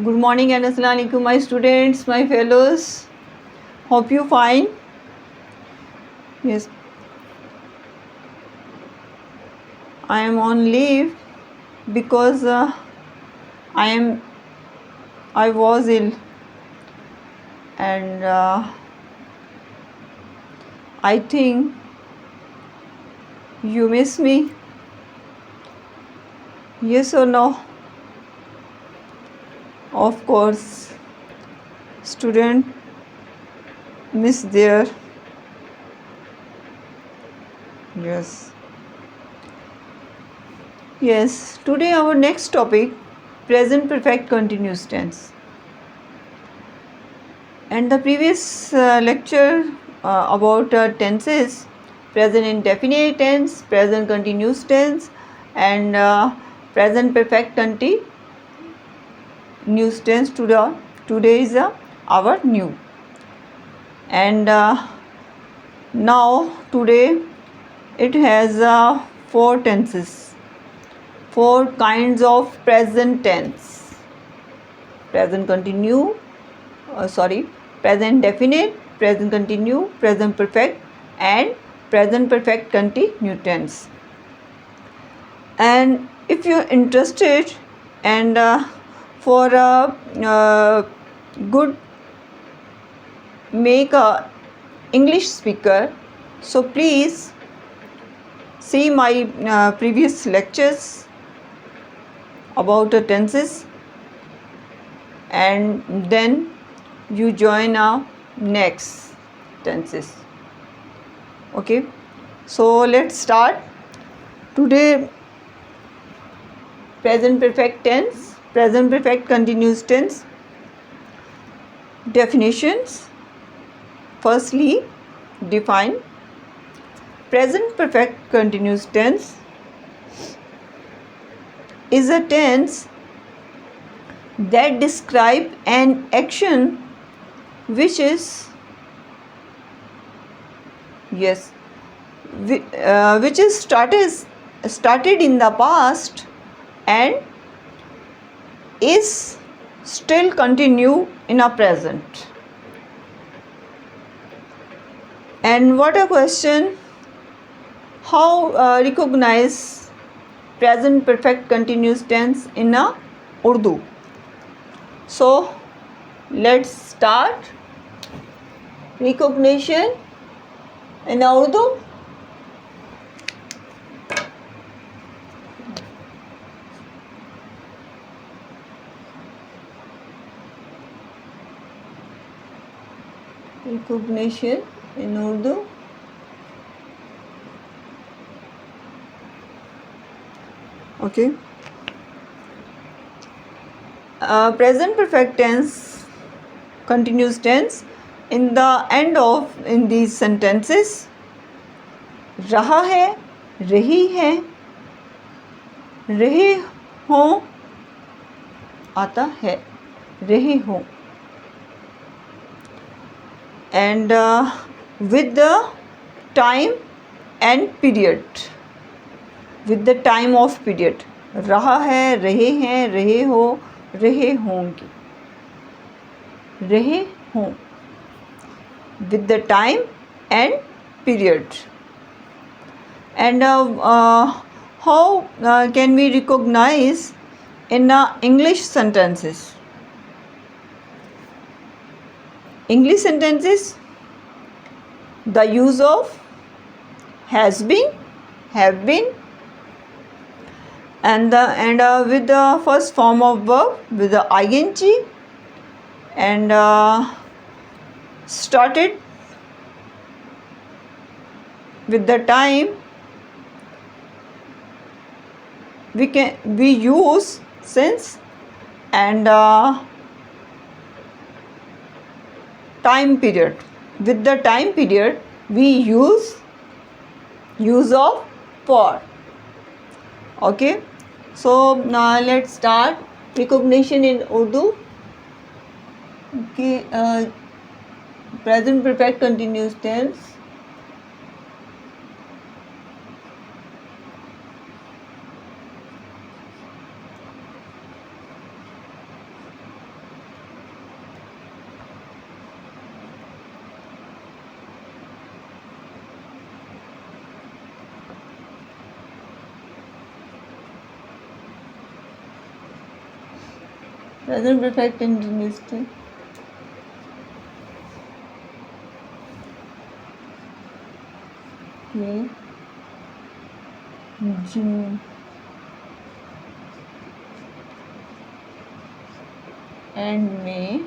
Good morning and assalamu alaikum, my students, my fellows. Hope you fine. Yes, I am on leave because I was ill, and I think you miss me. Yes or no? Of course, student miss there. Yes. Yes. Today our next topic, present perfect continuous tense. And the previous lecture about tenses, present indefinite tense, present continuous tense, and present perfect continuous tense. Today is our new. And now today it has 4 tenses, 4 kinds of present tense: present continue, present definite, present continue, present perfect, and present perfect continuous tense. And if you're interested and for a good make a English speaker, so please see my previous lectures about the tenses, and then you join our next tenses. Okay, so let's start. Today, present perfect tense, present perfect continuous tense. Definitions. Firstly, define present perfect continuous tense is a tense that describe an action which is which is started in the past and is still continue in a present. And what a question, how recognize present perfect continuous tense in a Urdu. So let's start. Recognition in Urdu. Recognition in Urdu. Okay. Present perfect tense, continuous tense, in the end of in these sentences, रहा है, रही है, रहे हों आता है, रहे हों, and with the time and period, with the time of period, रहा है, रहे हैं, रहे हो, रहे होंगे, रहे हों, with the time and period. And how can we recognize in English sentences? English sentences, the use of has been, have been, and with the first form of verb with the ing, and started with the time, we use since, and time period, with the time period we use of for. Okay, so now let's start recognition in Urdu. Okay, present perfect continuous tense. Present perfect continuously. Okay. June and May.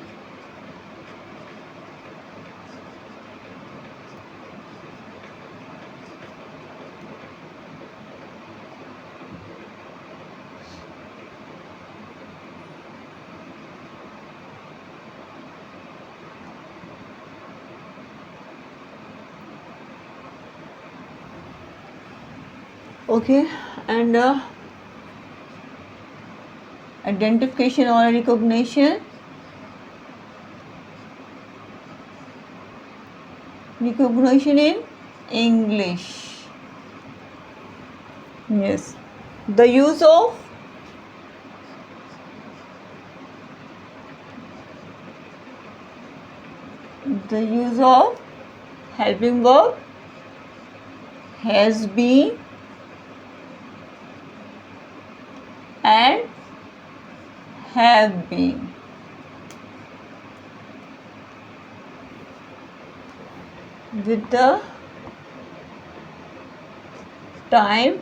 Okay, and identification or recognition. Recognition in English. Yes. The use of helping verb has been and have been. With the time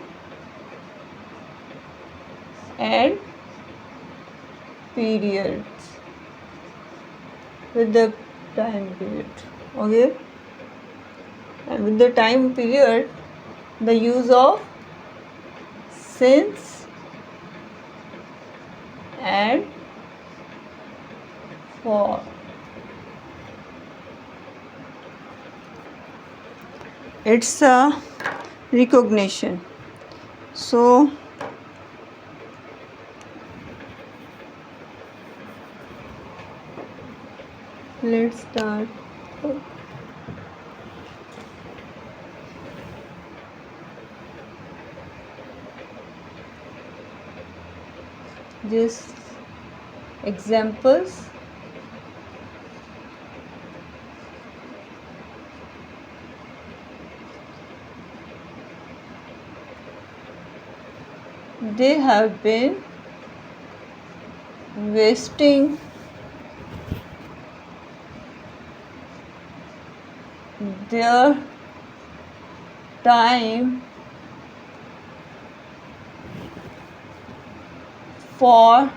and period. With the time period. Okay. And with the time period, the use of since and for. It's a recognition. So let's start. Just examples. They have been wasting their time for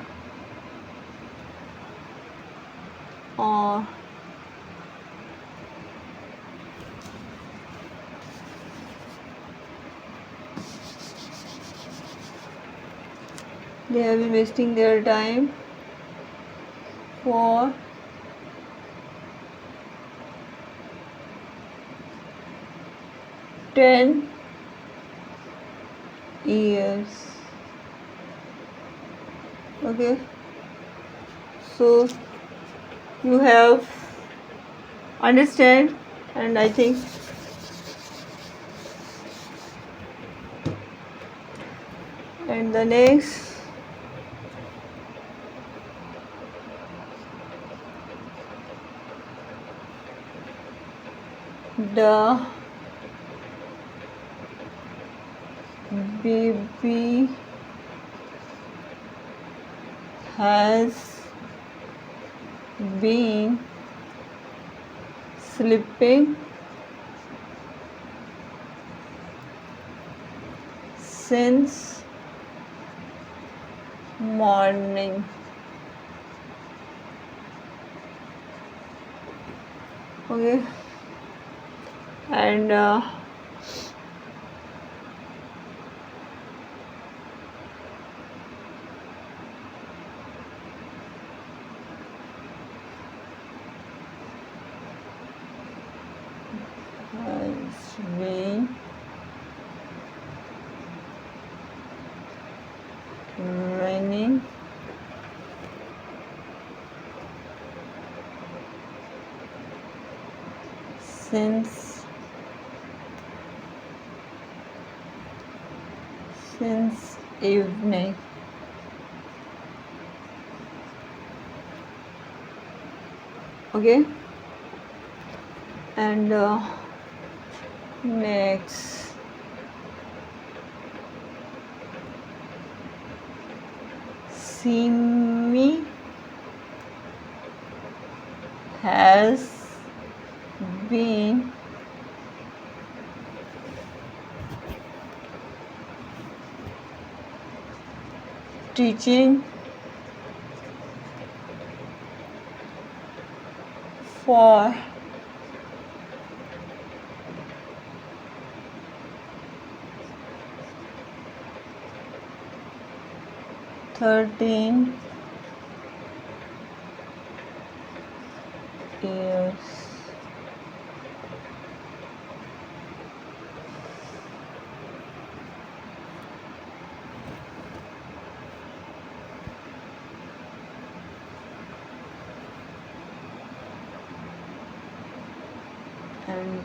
they have been wasting their time for 10 years. Okay, so you have understand, and I think and the next the baby has been sleeping since morning. Okay, and has been raining since evening. Okay, and next see me has been teaching for 13 years. And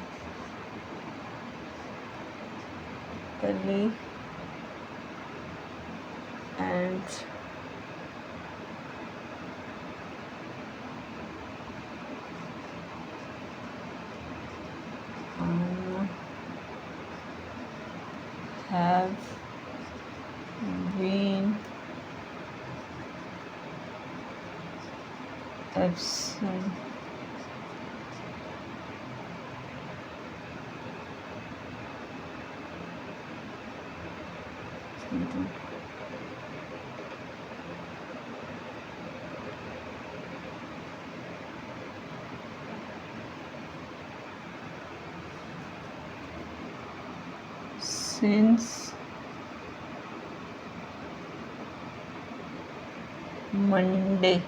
Delhi and have been absent since Monday.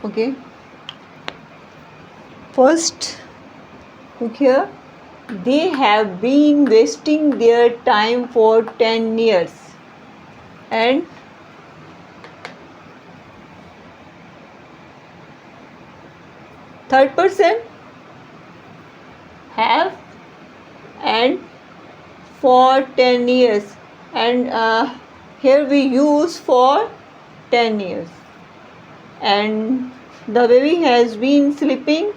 Okay. First, look here. They have been wasting their time for 10 years. And third person, have and for 10 years. And here we use for 10 years. And the baby has been sleeping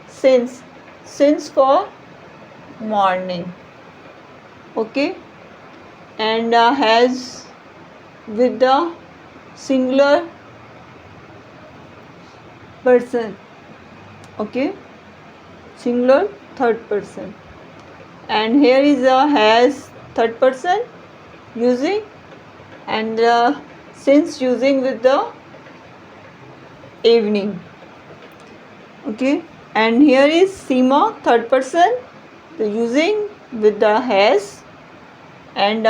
since for morning. Okay. And has with the singular person. Okay, singular third person. And here is a has third person using, and since using with the evening. Okay, and here is Seema third person, the using with the has, and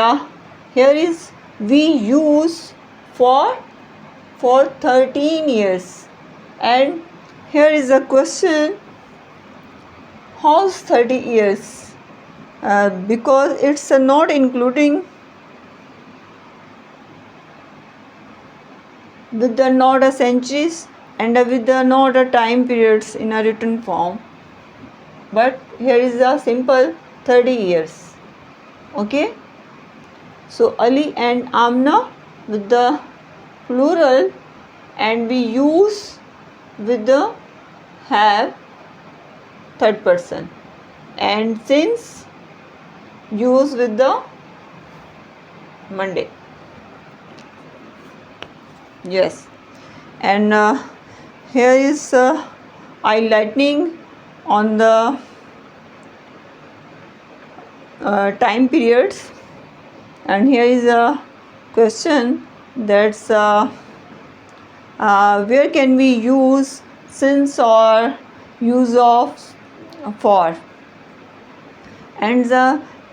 here is we use for 13 years. And here is a question, how's 30 years? Because it's not including with the not a centuries and with the not a time periods in a written form. But here is a simple 30 years. Okay. So Ali and Amna with the plural, and we use with the have third person, and since use with the Monday. Yes. And here is highlighting on the time periods. And here is a question, that's where can we use since or use of for. And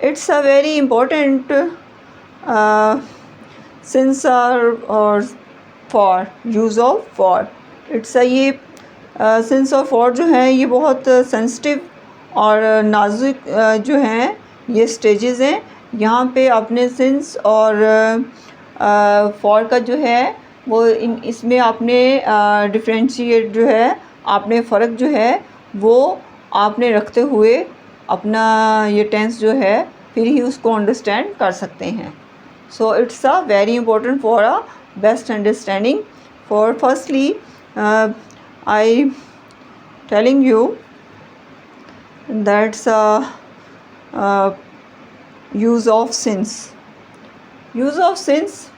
it's a very important since or for, use of for. it's a ये since और for जो है ये बहुत sensitive और नाजुक जो हैं ये स्टेजेस हैं. यहाँ पे आपने since और for का जो है वो इसमें आपने डिफ्रेंशिएट जो है, आपने फ़र्क जो है वो आपने रखते हुए अपना ये टेंस जो है फिर ही उसको अंडरस्टैंड कर सकते हैं. So it's a very important for a best understanding. For firstly I telling you that's use of since. use of since.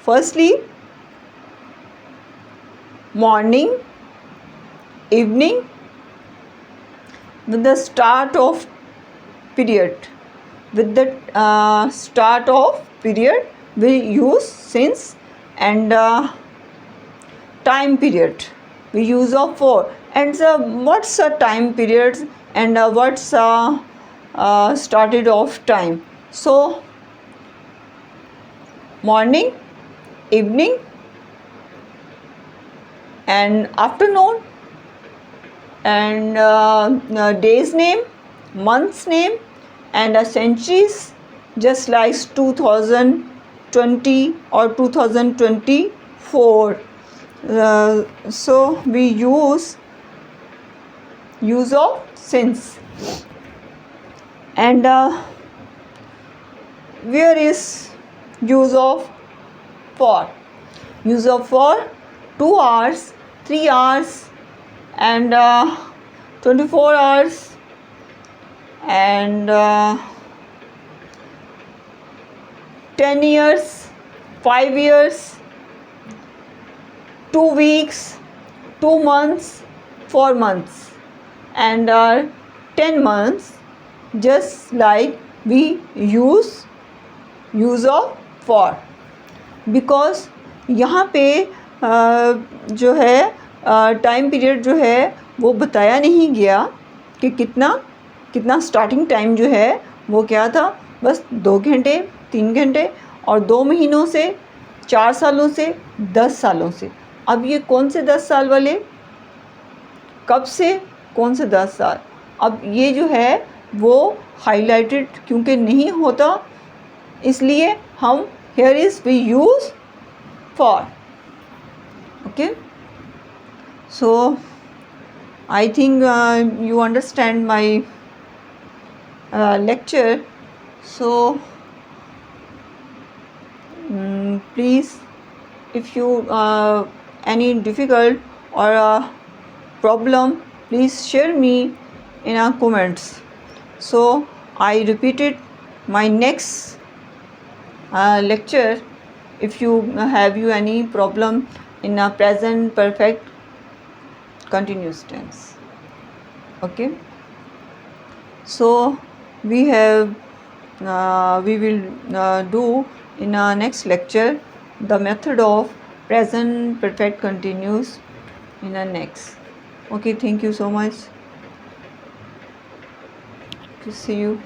Firstly, morning, evening, with the start of period. With the start of period, we use since, and time period we use of for. And what's a time period, and what's started of time? So morning, evening, and afternoon, and day's name, month's name, and centuries, just like 2020 or 2024. So we use of since. And where is use of for? Use of for 2 hours, 3 hours, and 24 hours, and 10 years, 5 years, 2 weeks, 2 months, 4 months, and 10 months, just like we use of for. Because यहाँ पे जो है time period जो है वो बताया नहीं गया कि कितना स्टार्टिंग टाइम जो है वो क्या था, बस 2 घंटे, 3 घंटे, और 2 महीनों से, 4 सालों से, 10 सालों से. अब ये कौन से 10 साल वाले, कब से कौन से 10 साल, अब ये जो है वो हाईलाइटेड क्योंकि नहीं होता, इसलिए हम here is we use for. Okay, so I think you understand my lecture. So please, if you any difficult or problem, please share me in our comments. So I repeated my next lecture. If you have any problem in a present perfect continuous tense. Okay, so we will do in our next lecture the method of present perfect continuous in our next. Okay, thank you so much. To see you.